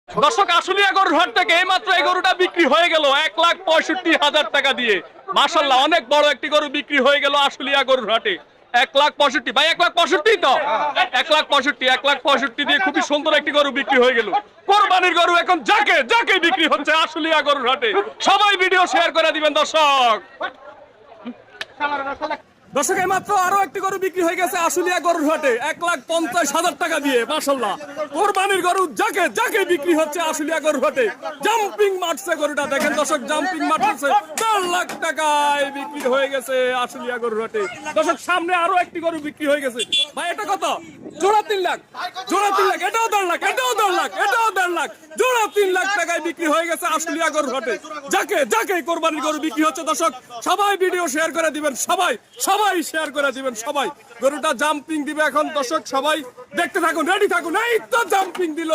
দর্শক আশুলিয়া গরুর হাট থেকে এইমাত্র এই গরুটা বিক্রি হয়ে গেল 1,65,000 টাকা দিয়ে। মাশাআল্লাহ, অনেক বড় একটি গরু বিক্রি হয়ে গেল আশুলিয়া গরুর হাটে। 1,65,000 ভাই, 1,65,000 তো 1,65,000 দিয়ে খুবই সুন্দর একটি গরু বিক্রি হয়ে গেল। কোরবানির গরু এখন যাকে যাকে বিক্রি হচ্ছে আশুলিয়া গরুর হাটে। সবাই ভিডিও শেয়ার করে দিবেন দর্শক। দর্শক এইমাত্র আরো একটি গরু বিক্রি হয়ে গেছে আশুলিয়া গরুর হাটে 1,50,000 টাকা দিয়ে। মাশাআল্লাহ, কোরবানির গরু যাকে যাকে বিক্রি হচ্ছে আশুলিয়া গরুর হাটে। জাম্পিং মারছে গরুটা, দেখেন দর্শক, জাম্পিং মারছে। 4 লাখ টাকায় বিক্রি হয়ে গেছে আশুলিয়া গরুর হাটে। দর্শক সামনে আরো একটি গরু বিক্রি হয়ে গেছে। ভাই এটা কত? জোড়া 3 লাখ, জোড়া 3 লাখ, এটাও 1.5 লাখ, এটাও 1.5 লাখ, এটাও 1.5 লাখ, জোড়া 3 লাখ টাকায় বিক্রি হয়ে গেছে আশুলিয়া গরুর হাটে। যাকে যাকে কোরবানির গরু বিক্রি হচ্ছে দর্শক, সবাই ভিডিও শেয়ার করে দিবেন, সবাই সবাই শেয়ার করে দিবেন সবাই। গরুটা জাম্পিং দিবে এখন দর্শক, সবাই দেখতে থাকুন, রেডি থাকুন। এই তো জাম্পিং দিল।